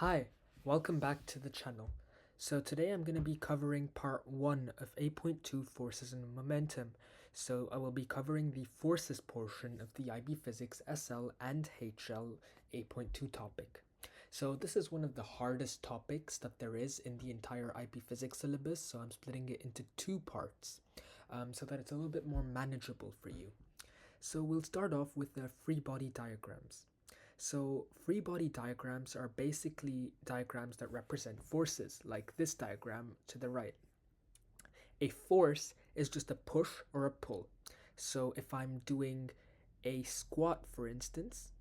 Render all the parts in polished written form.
Hi, welcome back to the channel. So today I'm going to be covering part 1 of A.2 Forces and Momentum. So I will be covering the forces portion of the IB Physics SL and HL A.2 topic. So this is one of the hardest topics that there is in the entire IB Physics syllabus, so I'm splitting it into two parts so that it's a little bit more manageable for you. So we'll start off with the free body diagrams. So free body diagrams are basically diagrams that represent forces, like this diagram to the right. A force is just a push or a pull. So if I'm doing a squat, for instance,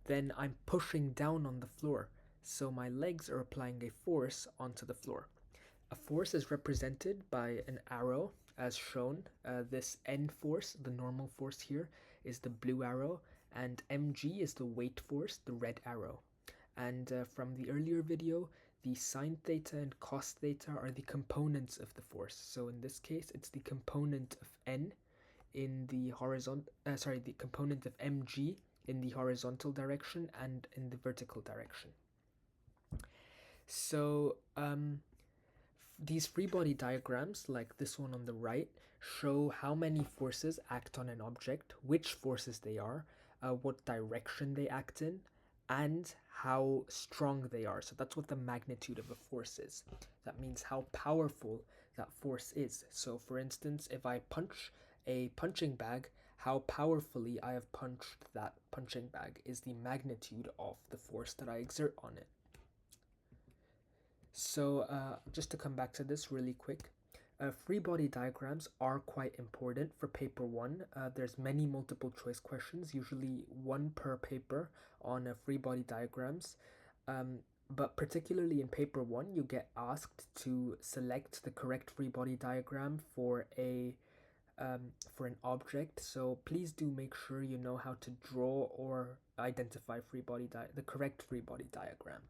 then I'm pushing down on the floor. So my legs are applying a force onto the floor. A force is represented by an arrow as shown. This N force, the normal force here, is the blue arrow, and mg is the weight force, the red arrow. And from the earlier video, the sine theta and cos theta are the components of the force. So in this case, it's the component of N in the the component of mg in the horizontal direction and in the vertical direction. So these free body diagrams, like this one on the right, show how many forces act on an object, which forces they are, what direction they act in, and how strong they are. So that's what the magnitude of a force is. That means how powerful that force is. So for instance, if I punch a punching bag, how powerfully I have punched that punching bag is the magnitude of the force that I exert on it. So just to come back to this really quick, free body diagrams are quite important for paper 1. There's many multiple choice questions, usually one per paper on free body diagrams. But particularly in paper 1, you get asked to select the correct free body diagram for an object. So please do make sure you know how to draw or identify the correct free body diagram.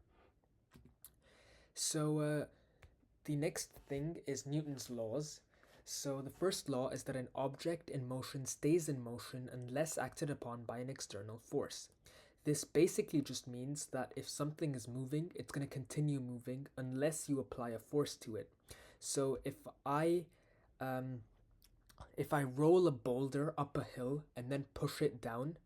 So the next thing is Newton's laws. So the first law is that an object in motion stays in motion unless acted upon by an external force. This basically just means that if something is moving, it's going to continue moving unless you apply a force to it. So um, if I roll a boulder up a hill and then push it down,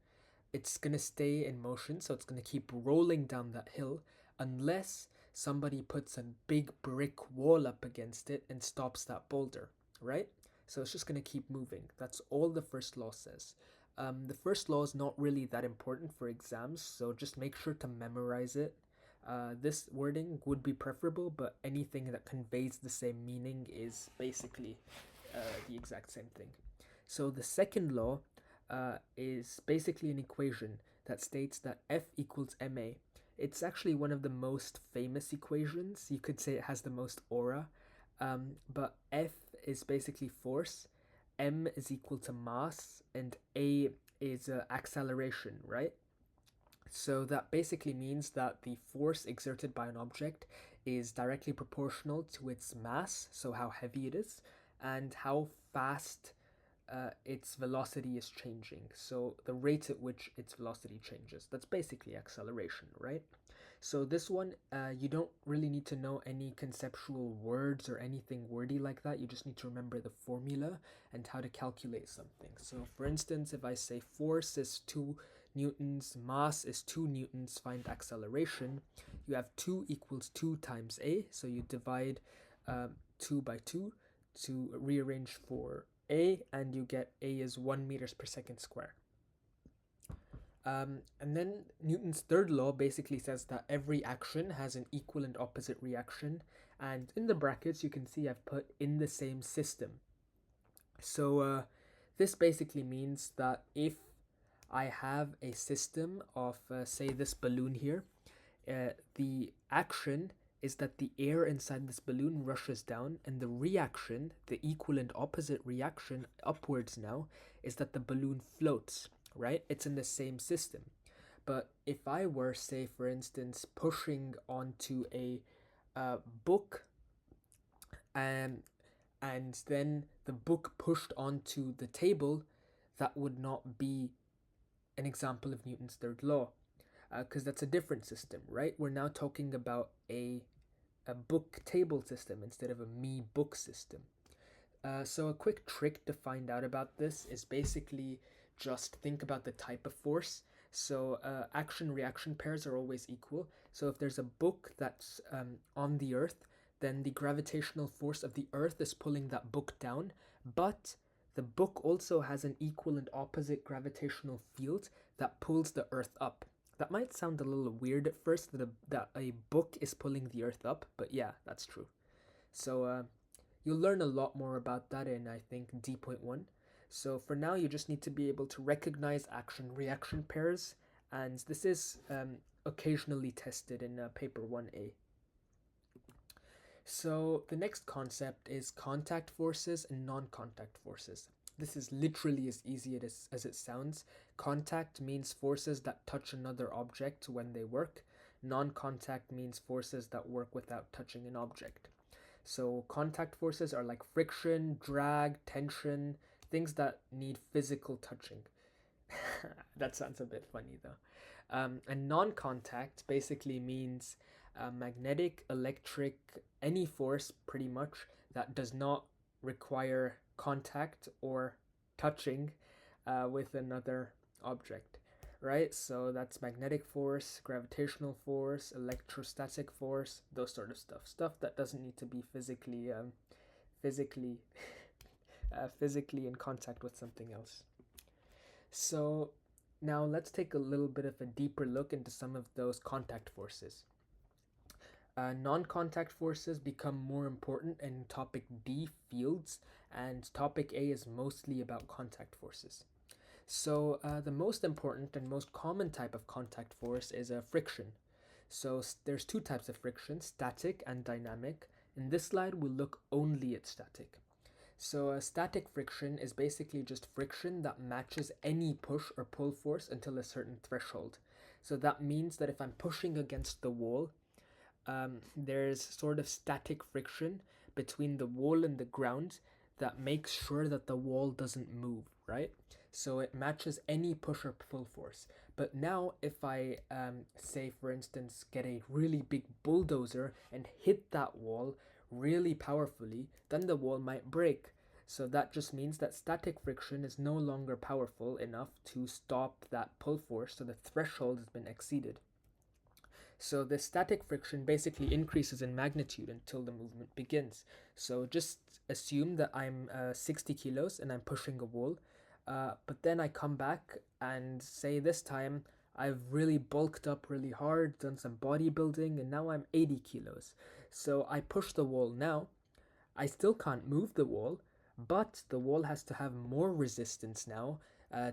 it's going to stay in motion, so it's going to keep rolling down that hill unless somebody puts a big brick wall up against it and stops that boulder, right? So it's just going to keep moving. That's all the first law says. The first law is not really that important for exams, so just make sure to memorize it. This wording would be preferable, but anything that conveys the same meaning is basically the exact same thing. So the second law is basically an equation that states that F equals ma. It's actually one of the most famous equations. You could say it has the most aura. But F is basically force, m is equal to mass, and a is acceleration, right? So that basically means that the force exerted by an object is directly proportional to its mass, so how heavy it is, and how fast its velocity is changing. So the rate at which its velocity changes. That's basically acceleration, right? So this one, you don't really need to know any conceptual words or anything wordy like that. You just need to remember the formula and how to calculate something. So for instance, if I say force is 2 newtons, mass is 2 newtons, find acceleration, you have 2 equals 2 times a. So you divide 2 by 2 to rearrange for a, and you get a is 1 meters per second square. And then Newton's third law basically says that every action has an equal and opposite reaction, and in the brackets you can see I've put in the same system. So this basically means that if I have a system of, say, this balloon here, the action is that the air inside this balloon rushes down, and the reaction, the equal and opposite reaction upwards now, is that the balloon floats, right? It's in the same system. But if I were, say, for instance, pushing onto a book, and then the book pushed onto the table, that would not be an example of Newton's third law. because that's a different system, right? We're now talking about a book table system instead of a me book system. So a quick trick to find out about this is basically just think about the type of force. So action reaction pairs are always equal. So if there's a book that's on the Earth, then the gravitational force of the Earth is pulling that book down, but the book also has an equal and opposite gravitational field that pulls the Earth up. That might sound a little weird at first that a book is pulling the Earth up, but yeah, that's true. So you'll learn a lot more about that in, I think, D.1. So for now, you just need to be able to recognize action-reaction pairs, and this is occasionally tested in paper 1A. So the next concept is contact forces and non-contact forces. This is literally as easy as it sounds. Contact means forces that touch another object when they work. Non-contact means forces that work without touching an object. So contact forces are like friction, drag, tension, things that need physical touching. That sounds a bit funny though. And non-contact basically means magnetic, electric, any force pretty much that does not require contact or touching with another object, right? So that's magnetic force, gravitational force, electrostatic force, those sort of stuff that doesn't need to be physically physically in contact with something else. So now let's take a little bit of a deeper look into some of those contact forces. Non-contact forces become more important in topic D, fields, and topic A is mostly about contact forces. So the most important and most common type of contact force is friction. So there's two types of friction, static and dynamic. In this slide, we'll look only at static. So a static friction is basically just friction that matches any push or pull force until a certain threshold. So that means that if I'm pushing against the wall, there's sort of static friction between the wall and the ground that makes sure that the wall doesn't move, right? So it matches any push or pull force. But now, if I say, for instance, get a really big bulldozer and hit that wall really powerfully, then the wall might break. So that just means that static friction is no longer powerful enough to stop that pull force, so the threshold has been exceeded. So the static friction basically increases in magnitude until the movement begins. So just assume that I'm 60 kilos and I'm pushing a wall, but then I come back and say this time I've really bulked up really hard, done some bodybuilding, and now I'm 80 kilos. So I push the wall now. I still can't move the wall, but the wall has to have more resistance now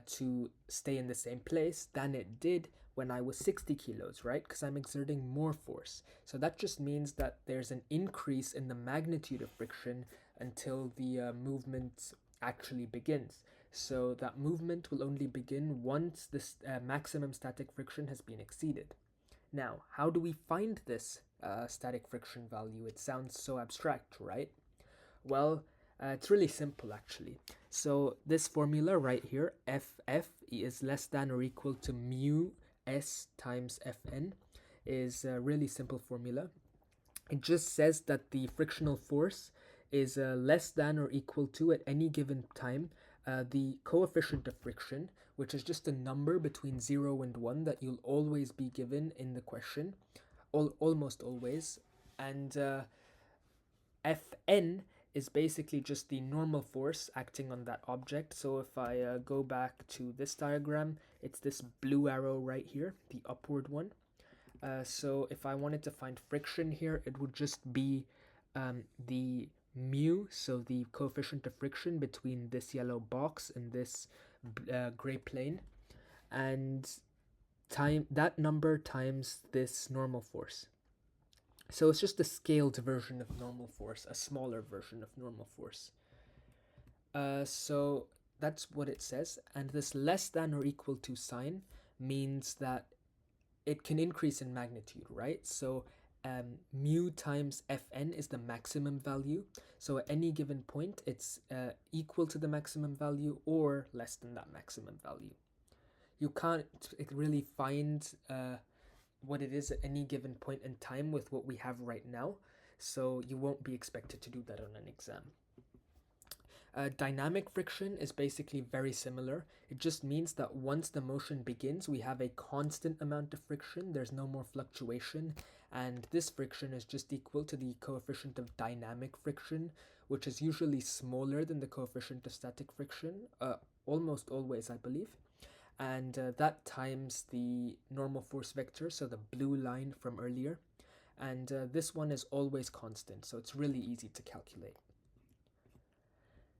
to stay in the same place than it did when I was 60 kilos, right? Because I'm exerting more force. So that just means that there's an increase in the magnitude of friction until the movement actually begins. So that movement will only begin once this maximum static friction has been exceeded. Now, how do we find this static friction value? It sounds so abstract, right? Well, it's really simple actually. So this formula right here, Ff is less than or equal to mu s times Fn, is a really simple formula. It just says that the frictional force is less than or equal to, at any given time, the coefficient of friction, which is just a number between 0 and 1 that you'll always be given in the question, almost always. And Fn is basically just the normal force acting on that object. So if I go back to this diagram, it's this blue arrow right here, the upward one. So if I wanted to find friction here, it would just be the mu, so the coefficient of friction between this yellow box and this gray plane, and that number times this normal force. So it's just a scaled version of normal force, a smaller version of normal force. So that's what it says. And this less than or equal to sign means that it can increase in magnitude, right? So mu times Fn is the maximum value. So at any given point, it's equal to the maximum value or less than that maximum value. you can't really find what it is at any given point in time with what we have right now, so you won't be expected to do that on an exam. Dynamic friction is basically very similar. It just means that once the motion begins, we have a constant amount of friction. There's no more fluctuation. And this friction is just equal to the coefficient of dynamic friction, which is usually smaller than the coefficient of static friction, almost always, I believe. And that times the normal force vector, so the blue line from earlier. And this one is always constant, so it's really easy to calculate.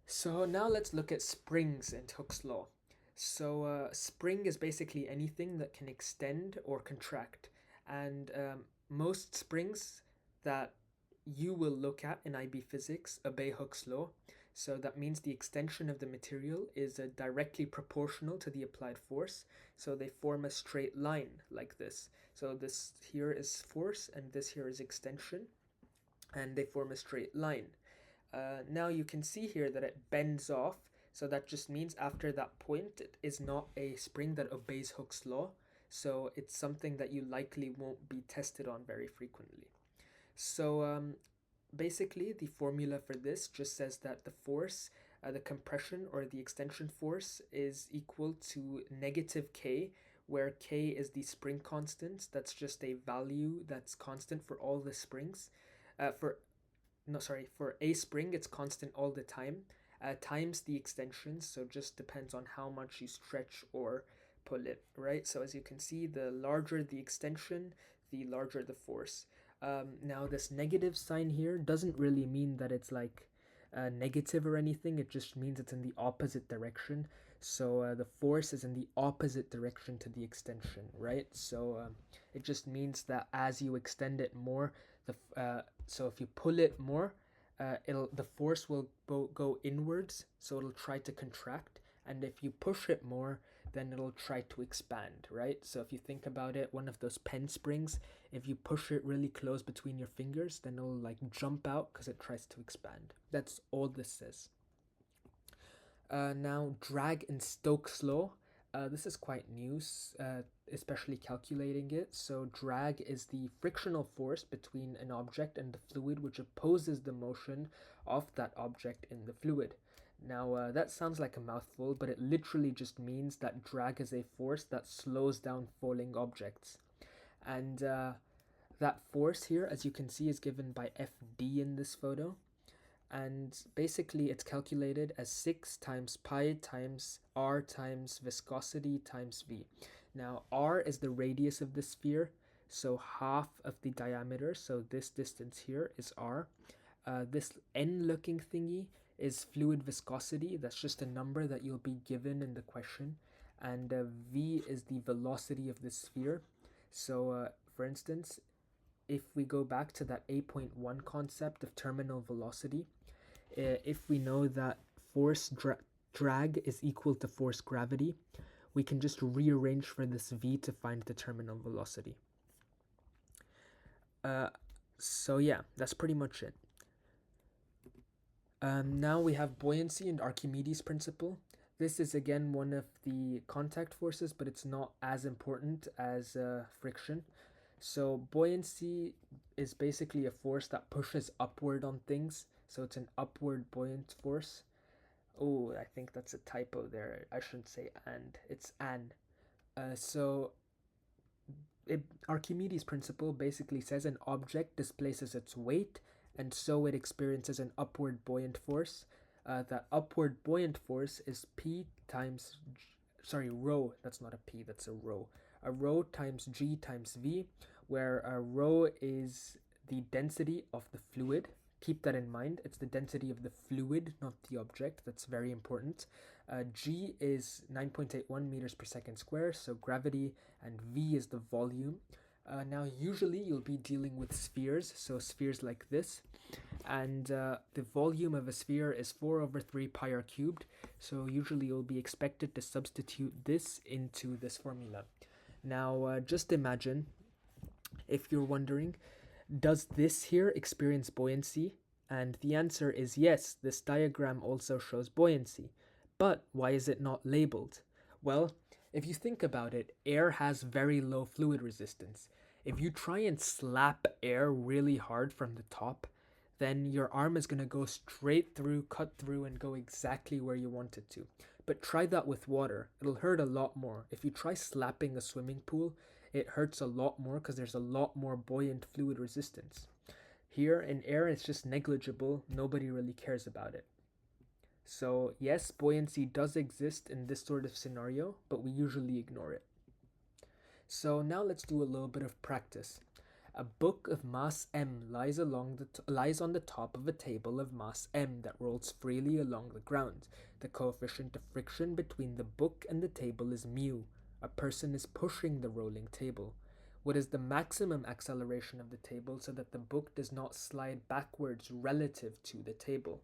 So now let's look at springs and Hooke's law. So spring is basically anything that can extend or contract, and most springs that you will look at in IB physics obey Hooke's law. So that means the extension of the material is directly proportional to the applied force. So they form a straight line like this. So this here is force and this here is extension, and they form a straight line. Now you can see here that it bends off, so that just means after that point it is not a spring that obeys Hooke's law, so it's something that you likely won't be tested on very frequently. So basically the formula for this just says that the force, the compression or the extension force, is equal to negative k, where k is the spring constant. That's just a value that's constant for all the springs. For a spring it's constant all the time, times the extension, so just depends on how much you stretch or pull it, right? So as you can see, the larger the extension, the larger the force. Now this negative sign here doesn't really mean that it's like negative or anything, it just means it's in the opposite direction. So the force is in the opposite direction to the extension, right? So it just means that as you extend it more, so if you pull it more, the force will go inwards, so it'll try to contract, and if you push it more, then it'll try to expand, right? So if you think about it, one of those pen springs, if you push it really close between your fingers, then it'll like jump out because it tries to expand. That's all this says. Now, drag and Stokes' law. This is quite new, especially calculating it. So drag is the frictional force between an object and the fluid which opposes the motion of that object in the fluid. Now, that sounds like a mouthful, but it literally just means that drag is a force that slows down falling objects. And that force here, as you can see, is given by Fd in this photo. And basically it's calculated as 6 times pi times r times viscosity times v. Now r is the radius of the sphere, so half of the diameter, so this distance here is r. This n looking thingy is fluid viscosity, that's just a number that you'll be given in the question, and v is the velocity of the sphere. So for instance, if we go back to that A.1 concept of terminal velocity, if we know that force drag is equal to force gravity, we can just rearrange for this v to find the terminal velocity. So yeah, that's pretty much it. Now we have buoyancy and Archimedes' principle. This is again one of the contact forces, but it's not as important as friction. So buoyancy is basically a force that pushes upward on things. So it's an upward buoyant force. Oh, I think that's a typo there. I shouldn't say and. It's an. Archimedes' principle basically says an object displaces its weight, and so it experiences an upward buoyant force. That upward buoyant force is P times, rho. That's not a P, that's a rho. A rho times G times V, where a rho is the density of the fluid. Keep that in mind. It's the density of the fluid, not the object. That's very important. G is 9.81 meters per second square, so gravity, and V is the volume. Now, usually you'll be dealing with spheres, so spheres like this, and the volume of a sphere is 4 over 3 pi r cubed, so usually you'll be expected to substitute this into this formula. Now, just imagine, if you're wondering, does this here experience buoyancy? And the answer is yes, this diagram also shows buoyancy. But why is it not labeled? Well, If you think about it, air has very low fluid resistance. If you try and slap air really hard from the top, then your arm is going to go straight through, cut through, and go exactly where you want it to. But try that with water. It'll hurt a lot more. If you try slapping a swimming pool, it hurts a lot more because there's a lot more buoyant fluid resistance. Here in air, it's just negligible. Nobody really cares about it. So, yes, buoyancy does exist in this sort of scenario, but we usually ignore it. So, now let's do a little bit of practice. A book of mass m lies lies on the top of a table of mass m that rolls freely along the ground. The coefficient of friction between the book and the table is mu. A person is pushing the rolling table. What is the maximum acceleration of the table so that the book does not slide backwards relative to the table?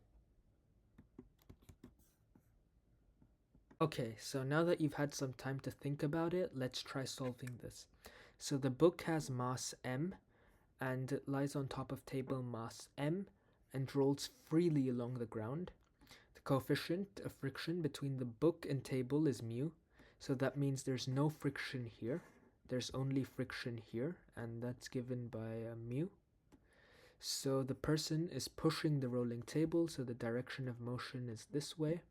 Okay, so now that you've had some time to think about it, let's try solving this. So the book has mass m, and it lies on top of table mass m and rolls freely along the ground. The coefficient of friction between the book and table is mu, so that means there's no friction here. There's only friction here, and that's given by mu. So the person is pushing the rolling table, so the direction of motion is this way.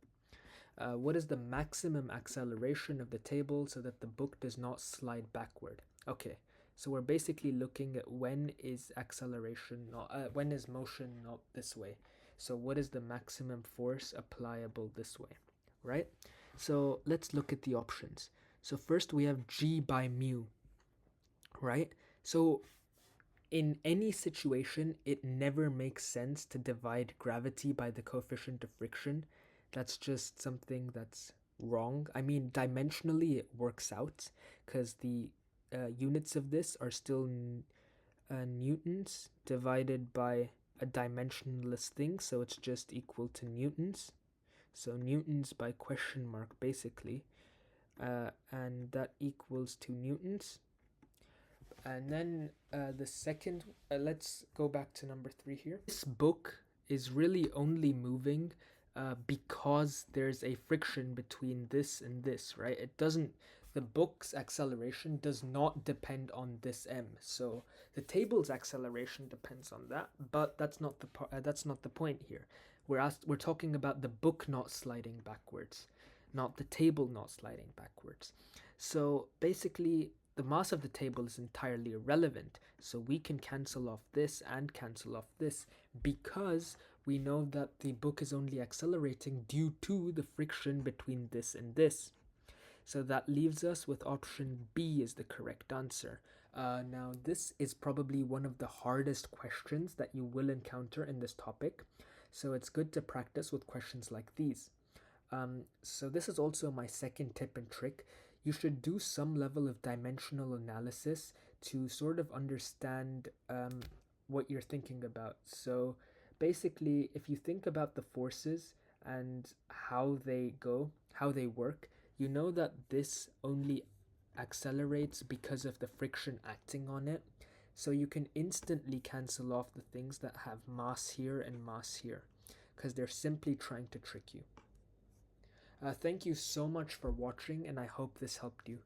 What is the maximum acceleration of the table so that the book does not slide backward? Okay, so we're basically looking at when is acceleration not, when is motion not this way. So what is the maximum force applicable this way, right? So let's look at the options. So first we have G by mu, right? So in any situation, it never makes sense to divide gravity by the coefficient of friction. That's just something that's wrong. I mean, dimensionally, it works out because the units of this are still newtons divided by a dimensionless thing, so it's just equal to newtons. So newtons by question mark, basically. And that equals to newtons. And then the second, let's go back to number 3 here. This book is really only moving because there's a friction between this and this, right? It doesn't, the book's acceleration does not depend on this m. So the table's acceleration depends on that, but that's not the point here. We're talking about the book not sliding backwards, not the table not sliding backwards. So basically, the mass of the table is entirely irrelevant, so we can cancel off this and cancel off this because we know that the book is only accelerating due to the friction between this and this. So that leaves us with option B as the correct answer. Now, this is probably one of the hardest questions that you will encounter in this topic, so it's good to practice with questions like these. So this is also my second tip and trick. You should do some level of dimensional analysis to sort of understand what you're thinking about. So basically, if you think about the forces and how they work, you know that this only accelerates because of the friction acting on it. So you can instantly cancel off the things that have mass here and mass here because they're simply trying to trick you. Thank you so much for watching, and I hope this helped you.